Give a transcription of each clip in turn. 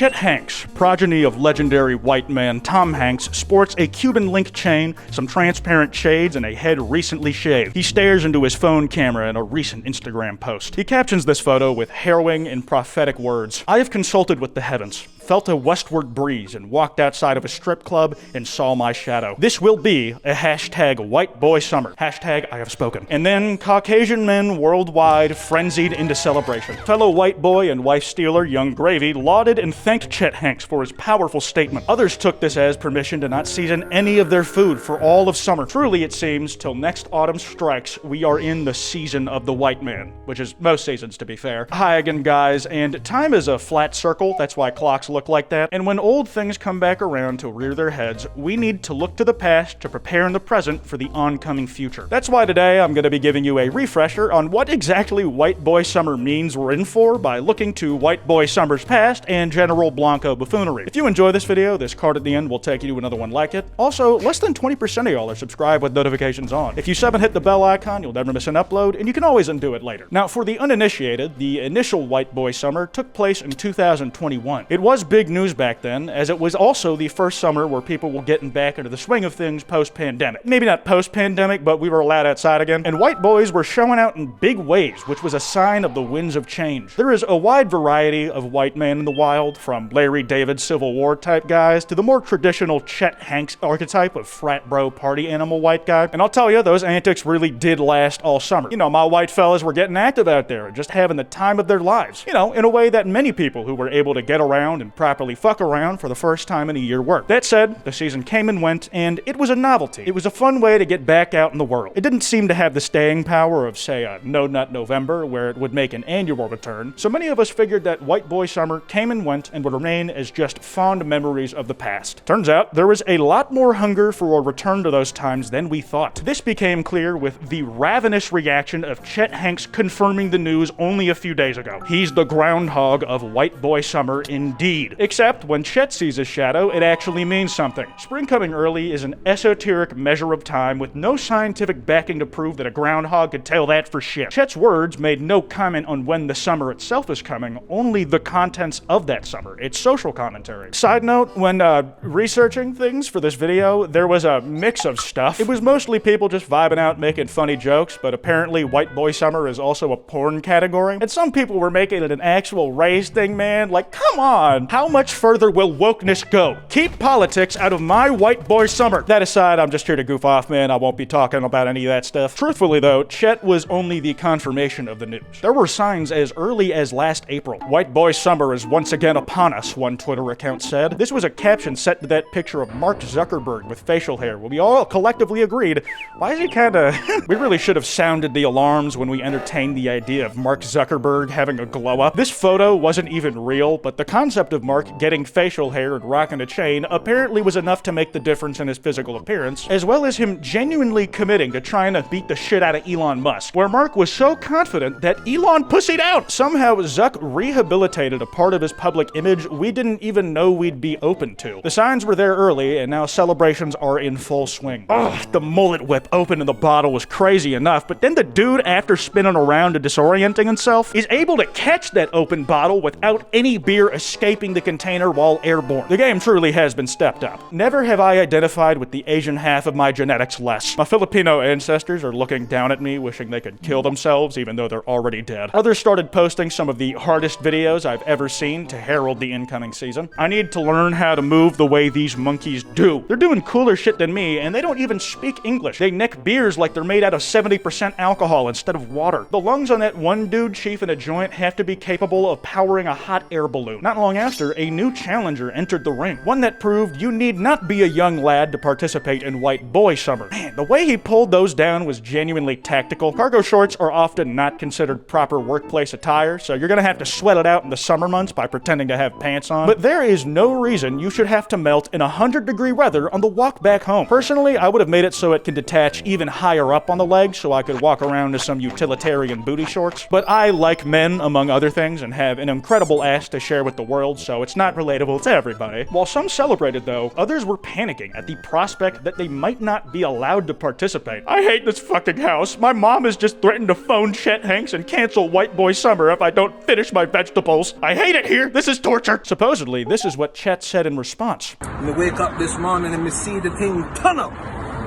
Chet Hanks, progeny of legendary white man Tom Hanks, sports a Cuban link chain, some transparent shades, and a head recently shaved. He stares into his phone camera in a recent Instagram post. He captions this photo with harrowing and prophetic words. "I have consulted with the heavens, felt a westward breeze, and walked outside of a strip club and saw my shadow. This will be a hashtag white boy summer. Hashtag I have spoken." And then Caucasian men worldwide frenzied into celebration. Fellow white boy and wife stealer Young Gravy lauded and thanked Chet Hanks for his powerful statement. Others took this as permission to not season any of their food for all of summer. Truly, it seems, till next autumn strikes, we are in the season of the white man, which is most seasons, to be fair. Hi again, guys, and time is a flat circle. That's why clocks look like that. And when old things come back around to rear their heads, we need to look to the past to prepare in the present for the oncoming future. That's why today I'm going to be giving you a refresher on what exactly white boy summer means we're in for by looking to white boy summer's past and General Blanco buffoonery. If you enjoy this video, this card at the end will take you to another one like it. Also, less than 20% of y'all are subscribed with notifications on. If you sub and hit the bell icon, you'll never miss an upload, and you can always undo it later. Now, for the uninitiated, the initial white boy summer took place in 2021. It was big news back then, as it was also the first summer where people were getting back into the swing of things post-pandemic. Maybe not post-pandemic, but we were allowed outside again, and white boys were showing out in big ways, which was a sign of the winds of change. There is a wide variety of white men in the wild, from Larry David Civil War type guys to the more traditional Chet Hanks archetype of frat bro party animal white guy. And I'll tell you, those antics really did last all summer. You know, my white fellas were getting active out there and just having the time of their lives. You know, in a way that many people who were able to get around and properly fuck around for the first time in a year worked. That said, the season came and went, and it was a novelty. It was a fun way to get back out in the world. It didn't seem to have the staying power of, say, a No Nut November, where it would make an annual return, so many of us figured that white boy summer came and went and would remain as just fond memories of the past. Turns out, there was a lot more hunger for a return to those times than we thought. This became clear with the ravenous reaction of Chet Hanks confirming the news only a few days ago. He's the groundhog of white boy summer indeed. Except when Chet sees his shadow, it actually means something. Spring coming early is an esoteric measure of time with no scientific backing to prove that a groundhog could tell that for shit. Chet's words made no comment on when the summer itself is coming, only the contents of that summer. It's social commentary. Side note, when researching things for this video, there was a mix of stuff. It was mostly people just vibing out, making funny jokes, but apparently white boy summer is also a porn category. And some people were making it an actual race thing, man. Like, come on! How much further will wokeness go? Keep politics out of my white boy summer. That aside, I'm just here to goof off, man. I won't be talking about any of that stuff. Truthfully though, Chet was only the confirmation of the news. There were signs as early as last April. White boy summer is once again upon us, one Twitter account said. This was a caption set to that picture of Mark Zuckerberg with facial hair, where we all collectively agreed, why is he kinda... We really should have sounded the alarms when we entertained the idea of Mark Zuckerberg having a glow up. This photo wasn't even real, but the concept of Mark getting facial hair and rocking a chain apparently was enough to make the difference in his physical appearance, as well as him genuinely committing to trying to beat the shit out of Elon Musk, where Mark was so confident that Elon pussied out. Somehow Zuck rehabilitated a part of his public image we didn't even know we'd be open to. The signs were there early, and now celebrations are in full swing. Ugh, the mullet whip open in the bottle was crazy enough, but then the dude, after spinning around and disorienting himself, is able to catch that open bottle without any beer escaping the container while airborne. The game truly has been stepped up. Never have I identified with the Asian half of my genetics less. My Filipino ancestors are looking down at me, wishing they could kill themselves even though they're already dead. Others started posting some of the hardest videos I've ever seen to herald the incoming season. I need to learn how to move the way these monkeys do. They're doing cooler shit than me, and they don't even speak English. They neck beers like they're made out of 70% alcohol instead of water. The lungs on that one dude chiefing a joint have to be capable of powering a hot air balloon. Not long after, a new challenger entered the ring. One that proved you need not be a young lad to participate in white boy summer. Man, the way he pulled those down was genuinely tactical. Cargo shorts are often not considered proper workplace attire, so you're gonna have to sweat it out in the summer months by pretending to have pants on. But there is no reason you should have to melt in 100-degree weather on the walk back home. Personally, I would have made it so it can detach even higher up on the legs so I could walk around in some utilitarian booty shorts. But I like men, among other things, and have an incredible ass to share with the world, so so it's not relatable to everybody. While some celebrated though, others were panicking at the prospect that they might not be allowed to participate. I hate this fucking house. My mom has just threatened to phone Chet Hanks and cancel White Boy Summer if I don't finish my vegetables. I hate it here. This is torture. Supposedly, this is what Chet said in response. Me wake up this morning and me see the thing turn up.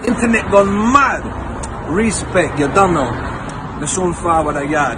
Internet gone mad. Respect, you don't know. Me soon forward a yard.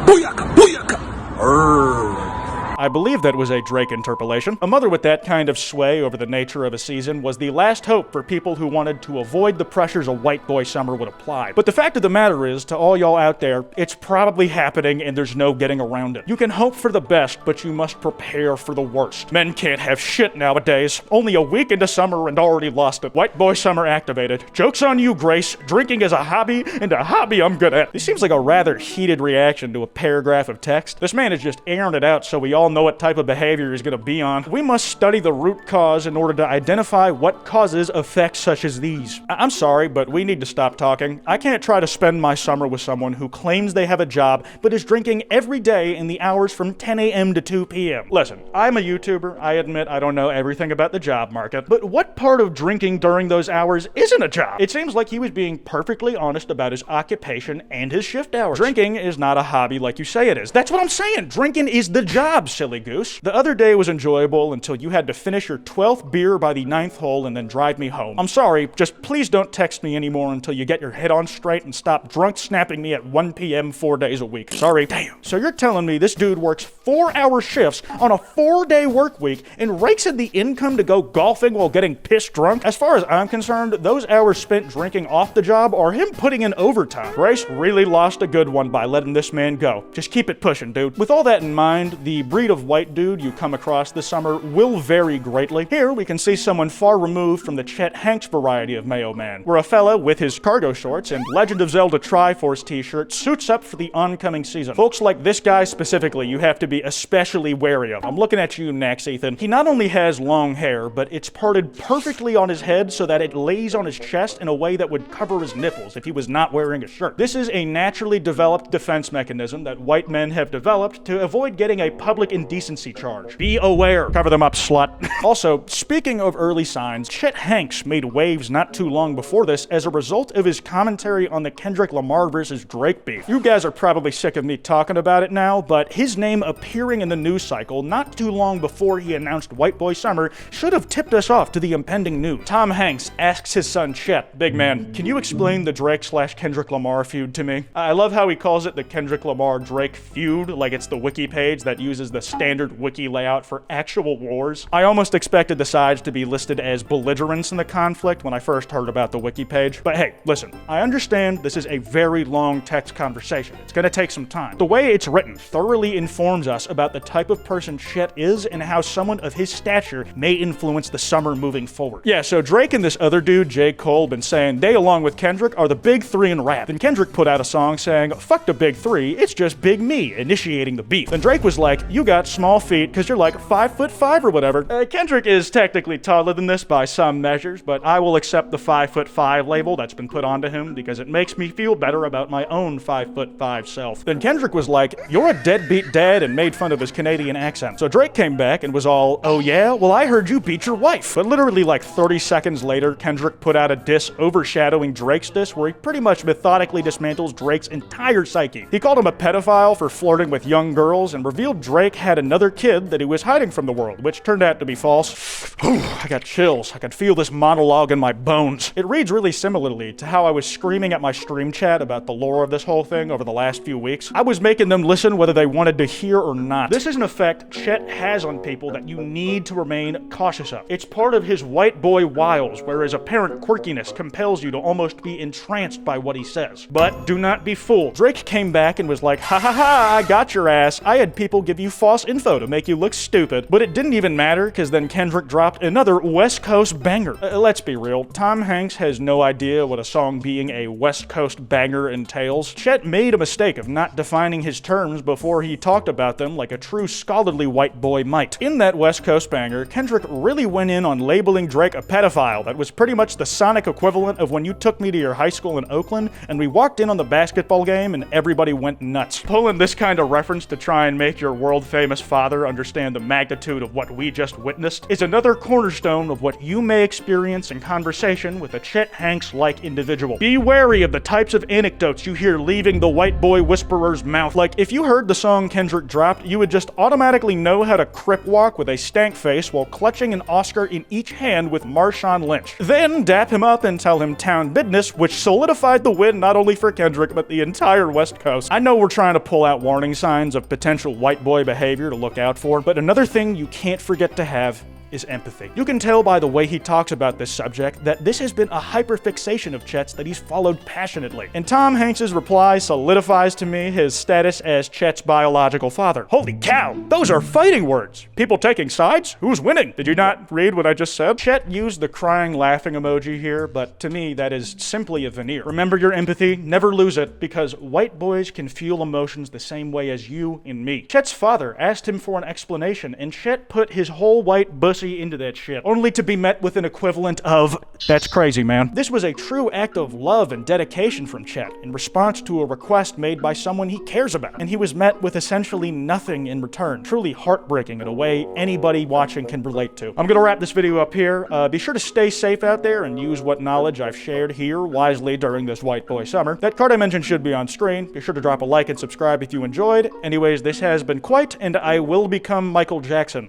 Booyaka, booyaka. Urgh. I believe that was a Drake interpolation. A mother with that kind of sway over the nature of a season was the last hope for people who wanted to avoid the pressures a White Boy Summer would apply. But the fact of the matter is, to all y'all out there, it's probably happening and there's no getting around it. You can hope for the best, but you must prepare for the worst. Men can't have shit nowadays. Only a week into summer and already lost it. White Boy Summer activated. Joke's on you, Grace. Drinking is a hobby, and a hobby I'm good at. This seems like a rather heated reaction to a paragraph of text. This man is just airing it out so we all know what type of behavior he's going to be on. We must study the root cause in order to identify what causes effects such as these. I'm sorry, but we need to stop talking. I can't try to spend my summer with someone who claims they have a job but is drinking every day in the hours from 10 a.m. to 2 p.m. Listen, I'm a YouTuber. I admit I don't know everything about the job market, but what part of drinking during those hours isn't a job? It seems like he was being perfectly honest about his occupation and his shift hours. Drinking is not a hobby like you say it is. That's what I'm saying. Drinking is the job, silly goose. The other day was enjoyable until you had to finish your 12th beer by the 9th hole and then drive me home. I'm sorry, just please don't text me anymore until you get your head on straight and stop drunk snapping me at 1 p.m. 4 days a week. Sorry. Damn. So you're telling me this dude works 4-hour shifts on a 4-day work week and rakes in the income to go golfing while getting pissed drunk? As far as I'm concerned, those hours spent drinking off the job are him putting in overtime. Grace really lost a good one by letting this man go. Just keep it pushing, dude. With all that in mind, the breed of white dude you come across this summer will vary greatly. Here we can see someone far removed from the Chet Hanks variety of Mayo Man, where a fella with his cargo shorts and Legend of Zelda Triforce t-shirt suits up for the oncoming season. Folks like this guy specifically, you have to be especially wary of. I'm looking at you next, Ethan. He not only has long hair, but it's parted perfectly on his head so that it lays on his chest in a way that would cover his nipples if he was not wearing a shirt. This is a naturally developed defense mechanism that white men have developed to avoid getting a public indecency charge. Be aware. Cover them up, slut. Also, speaking of early signs, Chet Hanks made waves not too long before this as a result of his commentary on the Kendrick Lamar versus Drake beef. You guys are probably sick of me talking about it now, but his name appearing in the news cycle not too long before he announced White Boy Summer should have tipped us off to the impending news. Tom Hanks asks his son Chet, "Big man, can you explain the Drake/Kendrick Lamar feud to me?" I love how he calls it the Kendrick Lamar-Drake feud, like it's the wiki page that uses the standard wiki layout for actual wars. I almost expected the sides to be listed as belligerents in the conflict when I first heard about the wiki page. But hey, listen, I understand this is a very long text conversation. It's gonna take some time. The way it's written thoroughly informs us about the type of person Chet is and how someone of his stature may influence the summer moving forward. Yeah, so Drake and this other dude, J. Cole, been saying they, along with Kendrick, are the big three in rap. Then Kendrick put out a song saying, "Fuck the big three, it's just Big Me," initiating the beef. Then Drake was like, "You got small feet because you're like 5'5" or whatever." Kendrick is technically taller than this by some measures, but I will accept the 5'5" label that's been put onto him because it makes me feel better about my own 5'5" self. Then Kendrick was like, "You're a deadbeat dad," and made fun of his Canadian accent. So Drake came back and was all, "Oh yeah? Well, I heard you beat your wife." But literally like 30 seconds later, Kendrick put out a diss overshadowing Drake's diss where he pretty much methodically dismantles Drake's entire psyche. He called him a pedophile for flirting with young girls and revealed Drake had another kid that he was hiding from the world, which turned out to be false. I got chills. I could feel this monologue in my bones. It reads really similarly to how I was screaming at my stream chat about the lore of this whole thing over the last few weeks. I was making them listen whether they wanted to hear or not. This is an effect Chet has on people that you need to remain cautious of. It's part of his white boy wiles, where his apparent quirkiness compels you to almost be entranced by what he says. But do not be fooled. Drake came back and was like, "Ha ha ha, I got your ass. I had people give you false info to make you look stupid." But it didn't even matter, because then Kendrick dropped another West Coast banger. Let's be real. Tom Hanks has no idea what a song being a West Coast banger entails. Chet made a mistake of not defining his terms before he talked about them like a true scholarly white boy might. In that West Coast banger, Kendrick really went in on labeling Drake a pedophile that was pretty much the sonic equivalent of when you took me to your high school in Oakland and we walked in on the basketball game and everybody went nuts. Pulling this kind of reference to try and make your world famous famous father understand the magnitude of what we just witnessed, is another cornerstone of what you may experience in conversation with a Chet Hanks-like individual. Be wary of the types of anecdotes you hear leaving the white boy whisperer's mouth. Like, if you heard the song Kendrick dropped, you would just automatically know how to crip walk with a stank face while clutching an Oscar in each hand with Marshawn Lynch. Then dap him up and tell him town business, which solidified the win not only for Kendrick, but the entire West Coast. I know we're trying to pull out warning signs of potential white boy behavior to look out for, but another thing you can't forget to have is empathy. You can tell by the way he talks about this subject that this has been a hyperfixation of Chet's that he's followed passionately. And Tom Hanks' reply solidifies to me his status as Chet's biological father. Holy cow, those are fighting words. People taking sides? Who's winning? Did you not read what I just said? Chet used the crying laughing emoji here, but to me that is simply a veneer. Remember your empathy, never lose it, because white boys can feel emotions the same way as you and me. Chet's father asked him for an explanation, and Chet put his whole white bussy into that shit, only to be met with an equivalent of, "That's crazy, man." This was a true act of love and dedication from Chet in response to a request made by someone he cares about, and he was met with essentially nothing in return. Truly heartbreaking in a way anybody watching can relate to. I'm gonna wrap this video up here. Be sure to stay safe out there and use what knowledge I've shared here wisely during this white boy summer. That card I mentioned should be on screen. Be sure to drop a like and subscribe if you enjoyed. Anyways, this has been Kwite, and I will become Michael Jackson.